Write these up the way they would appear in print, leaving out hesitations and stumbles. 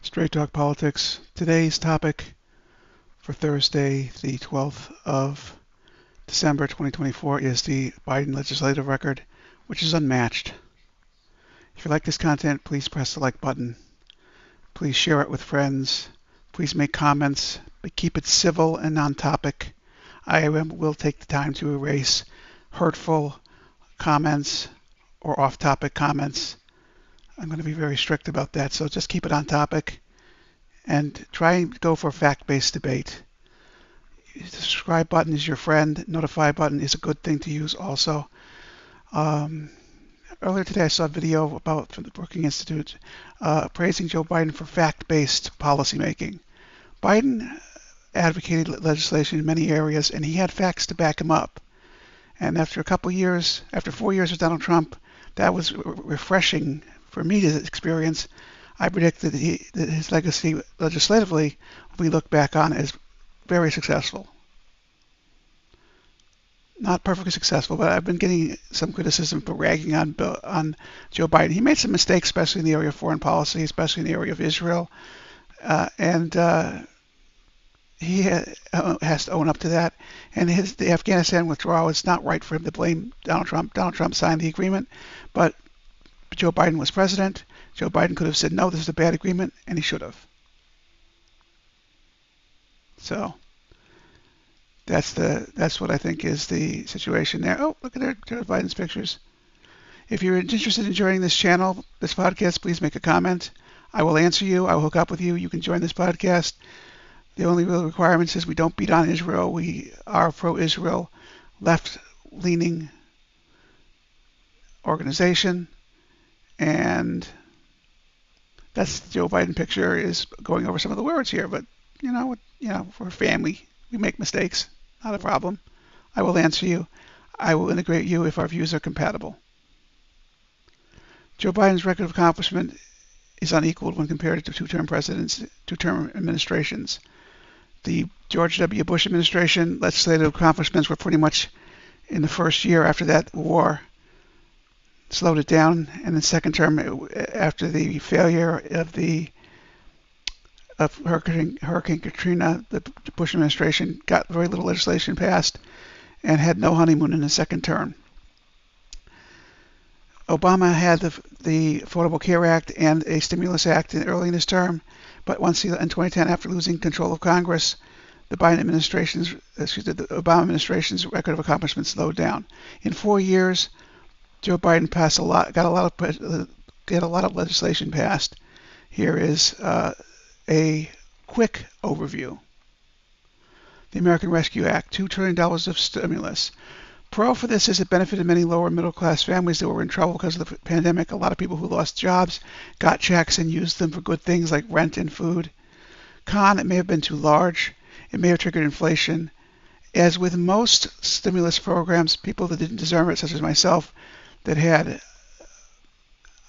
Straight Talk Politics. Today's topic for Thursday, the 12th of December 2024, is the Biden legislative record, which is unmatched. If you like this content, please press the like button. Please share it with friends. Please make comments, but keep it civil and on-topic. I will take the time to erase hurtful comments or off-topic comments. I'm going to be very strict about that, so just keep it on topic and try and go for fact-based debate. The subscribe button is your friend. Notify button is a good thing to use also. Earlier today I saw a video from the Brookings Institute praising Joe Biden for fact-based policymaking. Biden advocated legislation in many areas, and he had facts to back him up. And after 4 years with Donald Trump, that was refreshing for me to experience. I predict that his legacy legislatively we look back on as very successful. Not perfectly successful, but I've been getting some criticism for ragging on Joe Biden. He made some mistakes, especially in the area of foreign policy, especially in the area of Israel, and he has to own up to that. And the Afghanistan withdrawal, it's not right for him to blame Donald Trump. Donald Trump signed the agreement, but Joe Biden was president. Joe Biden could have said, no, this is a bad agreement, and he should have. So that's what I think is the situation there. Oh, look at there's Biden's pictures. If you're interested in joining this channel, this podcast, please make a comment. I will answer you. I will hook up with you. You can join this podcast. The only real requirement is we don't beat on Israel. We are a pro-Israel, left-leaning organization. And that's Joe Biden picture is going over some of the words here, but we're family. We make mistakes, not a problem. I will answer you. I will integrate you if our views are compatible. Joe Biden's record of accomplishment is unequaled when compared to two-term administrations. The George W. Bush administration legislative accomplishments were pretty much in the first year after that war. Slowed it down, and the second term, after the failure of Hurricane Katrina, the Bush administration got very little legislation passed and had no honeymoon in the second term. Obama had the Affordable Care Act and a Stimulus Act early in his term, but in 2010, after losing control of Congress, the Obama administration's record of accomplishment slowed down. In 4 years, Joe Biden got a lot of legislation passed. Here is a quick overview. The American Rescue Act, $2 trillion of stimulus. Pro for this is it benefited many lower middle class families that were in trouble because of the pandemic. A lot of people who lost jobs got checks and used them for good things like rent and food. Con, it may have been too large. It may have triggered inflation. As with most stimulus programs, people that didn't deserve it, such as myself, that had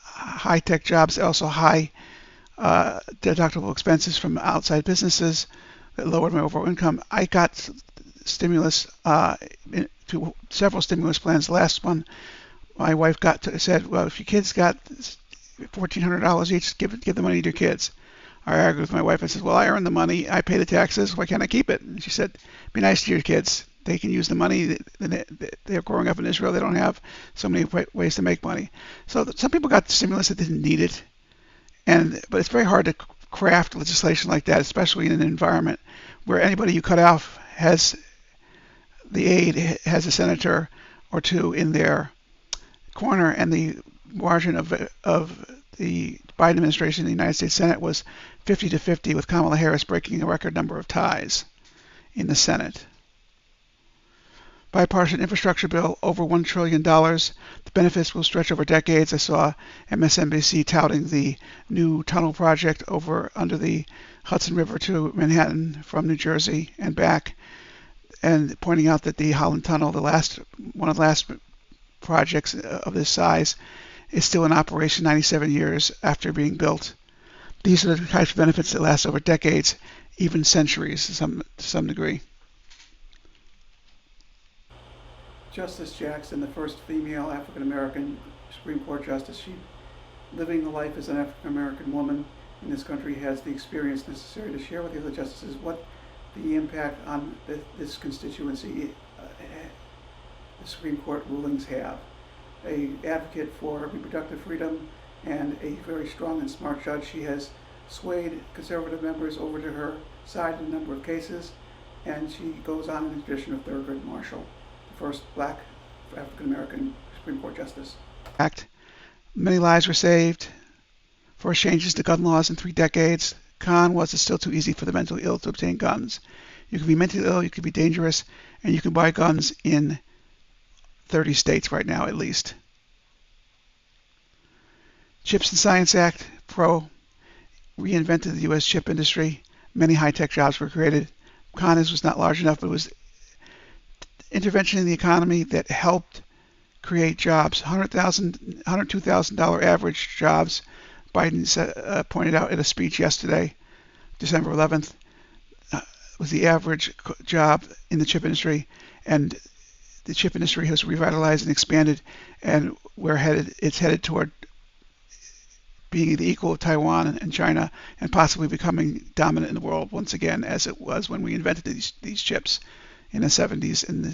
high-tech jobs, also high deductible expenses from outside businesses that lowered my overall income. I got stimulus, several stimulus plans. The last one, my wife said, well, if your kids got $1,400 each, give the money to your kids. I argued with my wife. I said, well, I earn the money. I pay the taxes. Why can't I keep it? And she said, be nice to your kids. They can use the money. They're growing up in Israel. They don't have so many ways to make money. So some people got stimulus that didn't need it. But it's very hard to craft legislation like that, especially in an environment where anybody you cut off has a senator or two in their corner, and the margin of the Biden administration in the United States Senate was 50-50, with Kamala Harris breaking a record number of ties in the Senate. Bipartisan infrastructure bill, over $1 trillion. The benefits will stretch over decades. I saw MSNBC touting the new tunnel project under the Hudson River to Manhattan from New Jersey and back, and pointing out that the Holland Tunnel, one of the last projects of this size, is still in operation 97 years after being built. These are the types of benefits that last over decades, even centuries to some degree. Justice Jackson, the first female African-American Supreme Court justice, she living a life as an African-American woman in this country has the experience necessary to share with the other justices what the impact on this constituency the Supreme Court rulings have. An advocate for reproductive freedom and a very strong and smart judge, she has swayed conservative members over to her side in a number of cases, and she goes on in the tradition of Thurgood Marshall, the first black African-American Supreme Court justice. Many lives were saved. Forced changes to gun laws in 3 decades. Con was it's still too easy for the mentally ill to obtain guns. You can be mentally ill, you can be dangerous, and you can buy guns in 30 states right now at least. Chips and Science Act, Pro, reinvented the U.S. chip industry. Many high-tech jobs were created. Con was not large enough, but it was intervention in the economy that helped create jobs. $102,000 average jobs, Biden pointed out in a speech yesterday, December 11th, was the average job in the chip industry. And the chip industry has revitalized and expanded, and it's headed toward being the equal of Taiwan and China, and possibly becoming dominant in the world once again, as it was when we invented these chips in the 70s, in the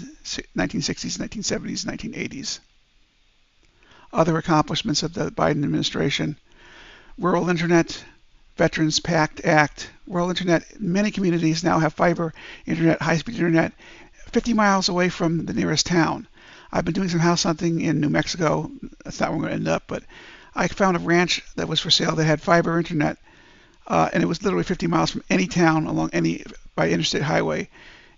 1960s, 1970s, 1980s. Other accomplishments of the Biden administration: rural internet, Veterans PACT Act. Rural internet, many communities now have fiber internet, high-speed internet, 50 miles away from the nearest town. I've been doing some house hunting in New Mexico. That's not where I'm going to end up, but I found a ranch that was for sale that had fiber internet, and it was literally 50 miles from any town by interstate highway.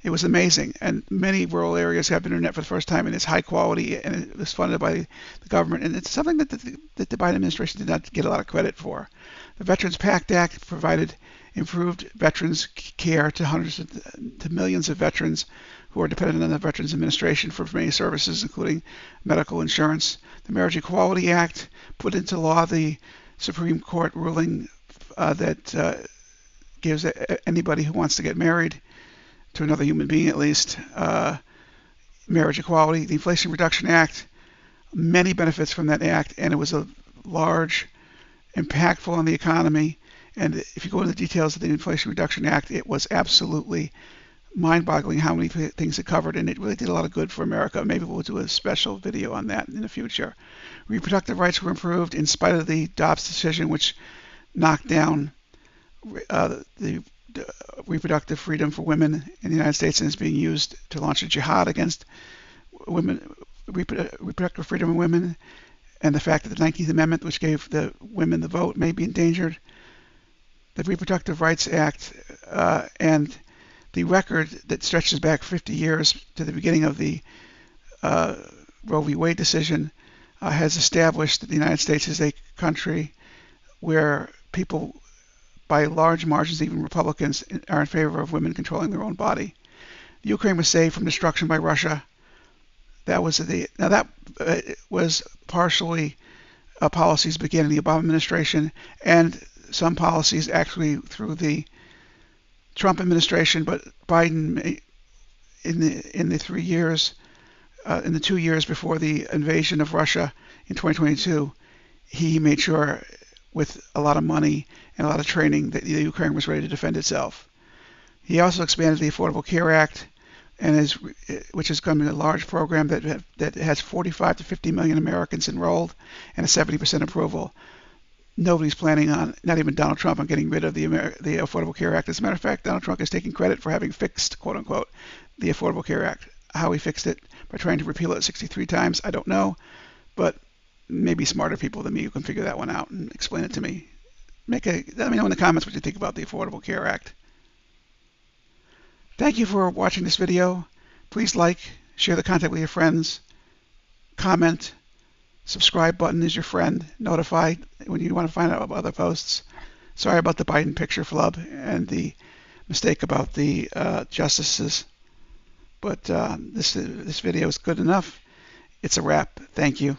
It was amazing, and many rural areas have internet for the first time, and it's high quality, and it was funded by the government, and it's something that the Biden administration did not get a lot of credit for. The Veterans PACT Act provided improved veterans care to millions of veterans who are dependent on the Veterans Administration for many services, including medical insurance. The Marriage Equality Act put into law the Supreme Court ruling that gives anybody who wants to get married to another human being, at least, marriage equality. The Inflation Reduction Act, many benefits from that act, and it was a large, impactful on the economy. And if you go into the details of the Inflation Reduction Act, it was absolutely mind-boggling how many things it covered, and it really did a lot of good for America. Maybe we'll do a special video on that in the future. Reproductive rights were improved in spite of the Dobbs decision, which knocked down the reproductive freedom for women in the United States, and is being used to launch a jihad against women, reproductive freedom of women, and the fact that the 19th Amendment, which gave the women the vote, may be endangered. The Reproductive Rights Act and the record that stretches back 50 years to the beginning of the Roe v. Wade decision has established that the United States is a country where people, by large margins, even Republicans, are in favor of women controlling their own body. Ukraine was saved from destruction by Russia. That was partially policies began in the Obama administration, and some policies actually through the Trump administration. But Biden, in the 3 years, in the 2 years before the invasion of Russia in 2022, he made sure, with a lot of money and a lot of training, that the Ukraine was ready to defend itself. He also expanded the Affordable Care Act, which is going to be a large program that has 45 to 50 million Americans enrolled and a 70% approval. Nobody's planning on, not even Donald Trump, on getting rid of the Affordable Care Act. As a matter of fact, Donald Trump is taking credit for having fixed, quote unquote, the Affordable Care Act. How he fixed it, by trying to repeal it 63 times, I don't know, but maybe smarter people than me who can figure that one out and explain it to me. Let me know in the comments what you think about the Affordable Care Act. Thank you for watching this video. Please like, share the content with your friends, comment, subscribe button is your friend, notify when you want to find out about other posts. Sorry about the Biden picture flub and the mistake about the justices, but this video is good enough. It's a wrap. Thank you.